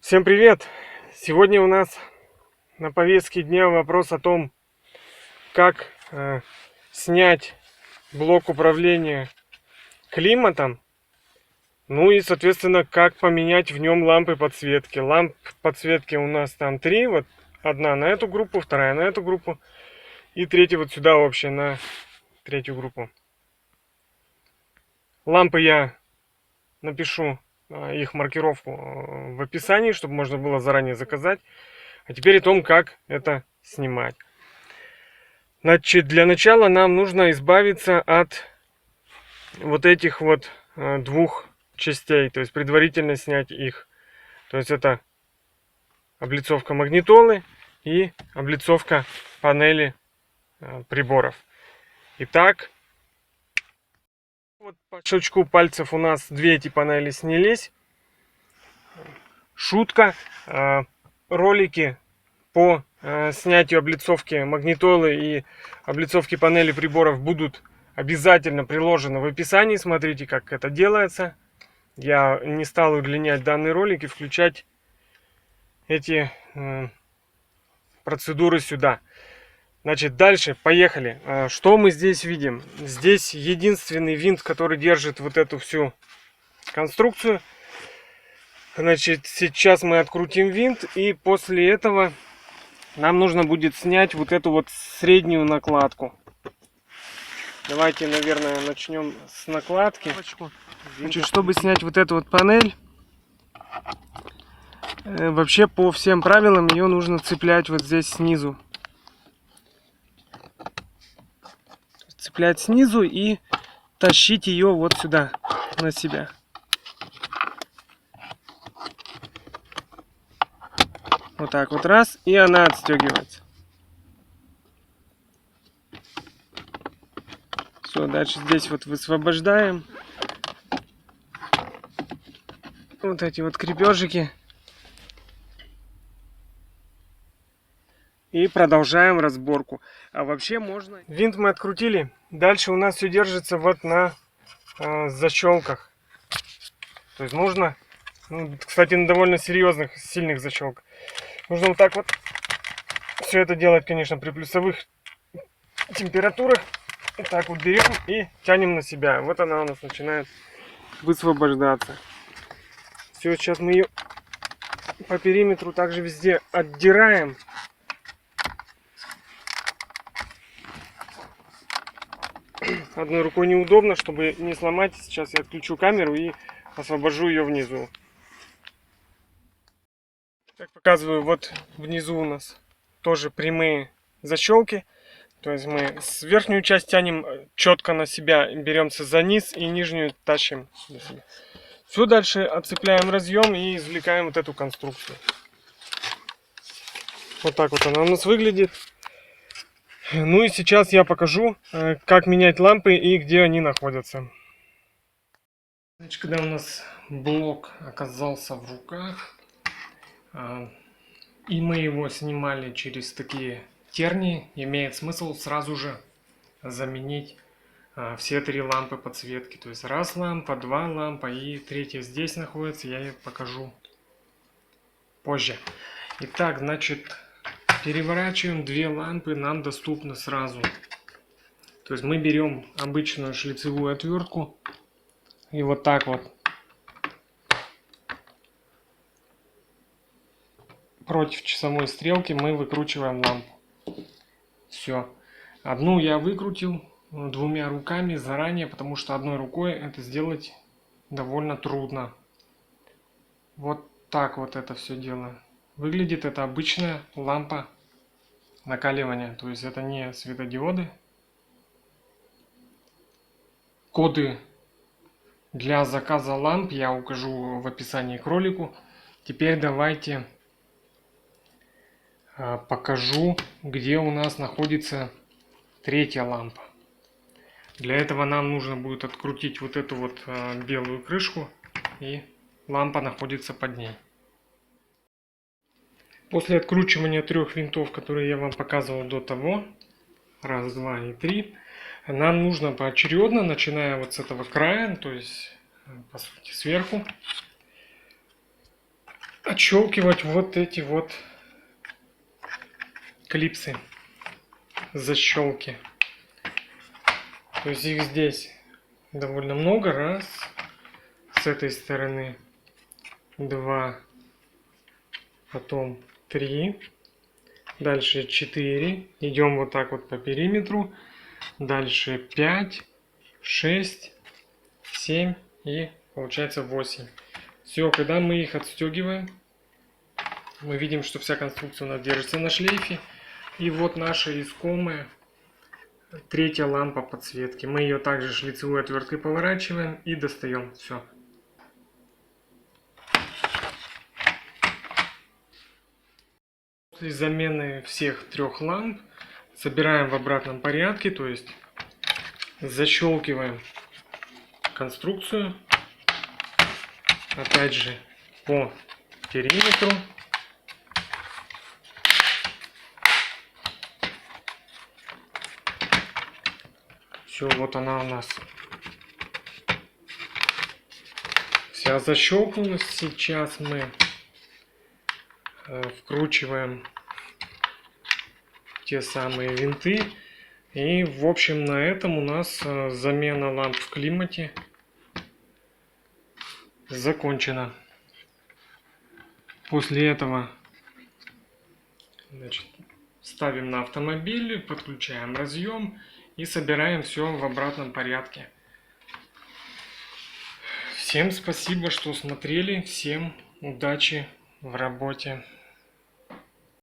Всем привет! Сегодня у нас на повестке дня вопрос о том, как снять блок управления климатом, ну и, соответственно, как поменять в нем лампы подсветки. Ламп подсветки у нас там 3, вот одна на эту группу, вторая на эту группу и третья вот сюда общая на третью группу. Лампы я напишу их маркировку в описании, чтобы можно было заранее заказать. А теперь о том, как это снимать. Значит, для начала нам нужно избавиться от вот этих вот двух частей, то есть предварительно снять их. То есть это облицовка магнитолы и облицовка панели приборов. Итак, вот по щелчку пальцев у нас две эти панели снялись. Шутка, ролики по снятию облицовки магнитолы и облицовки панели приборов будут обязательно приложены в описании. Смотрите, как это делается. Я не стал удлинять данный ролик и включать эти процедуры сюда. Значит, дальше поехали. Что мы здесь видим? Здесь единственный винт, который держит вот эту всю конструкцию. Значит, сейчас мы открутим винт, и после этого нам нужно будет снять вот эту вот среднюю накладку. Давайте, наверное, начнем с накладки. Значит, чтобы снять вот эту вот панель, вообще по всем правилам ее нужно цеплять вот здесь снизу. Цеплять снизу и тащить ее вот сюда на себя. Вот так вот раз, и она отстегивается. Все, дальше здесь вот высвобождаем вот эти вот крепежики. И продолжаем разборку. А вообще можно... Винт мы открутили. Дальше у нас все держится вот на защелках. То есть нужно... Ну, кстати, на довольно серьезных, сильных защелках. Нужно вот так вот все это делать, конечно, при плюсовых температурах. Вот так вот берем и тянем на себя. Вот она у нас начинает высвобождаться. Все, сейчас мы ее по периметру также везде отдираем. Одной рукой неудобно, чтобы не сломать. Сейчас я отключу камеру и освобожу ее внизу. Так, показываю, вот внизу у нас тоже прямые защелки. То есть мы с верхнюю часть тянем четко на себя, беремся за низ и нижнюю тащим на себя. Все, дальше отцепляем разъем и извлекаем вот эту конструкцию. Вот так вот она у нас выглядит. Ну и сейчас я покажу, как менять лампы и где они находятся. Значит, когда у нас блок оказался в руках, и мы его снимали через такие тернии, имеет смысл сразу же заменить все три лампы подсветки. То есть раз лампа, два лампа и третья здесь находится, я ее покажу позже. Итак, значит, переворачиваем две лампы, нам доступны сразу. То есть мы берем обычную шлицевую отвертку и вот так вот против часовой стрелки мы выкручиваем лампу. Все. Одну я выкрутил двумя руками заранее, потому что одной рукой это сделать довольно трудно. Вот так вот это все дело. Выглядит это обычная лампа накаливания, то есть это не светодиоды. Коды для заказа ламп я укажу в описании к ролику. Теперь давайте покажу, где у нас находится третья лампа. Для этого нам нужно будет открутить вот эту вот белую крышку, и лампа находится под ней. После откручивания трех винтов, которые я вам показывал до того, раз, два и три, нам нужно поочередно, начиная вот с этого края, то есть по сути сверху, отщелкивать вот эти вот клипсы, защелки. То есть их здесь довольно много. Раз. С этой стороны 2. Потом 3. Дальше 4. Идем вот так вот по периметру. Дальше 5, 6, 7 и получается 8. Все, когда мы их отстегиваем, мы видим, что вся конструкция у нас держится на шлейфе. И вот наша искомая третья лампа подсветки. Мы ее также шлицевой отверткой поворачиваем и достаем. Все. После замены всех трех ламп собираем в обратном порядке, то есть защелкиваем конструкцию, опять же по периметру. Все, вот она у нас вся защелкнулась. Сейчас мы вкручиваем те самые винты. И в общем на этом у нас замена ламп в климате закончена. После этого, значит, ставим на автомобиль, подключаем разъем и собираем все в обратном порядке. Всем спасибо, что смотрели. Всем удачи в работе.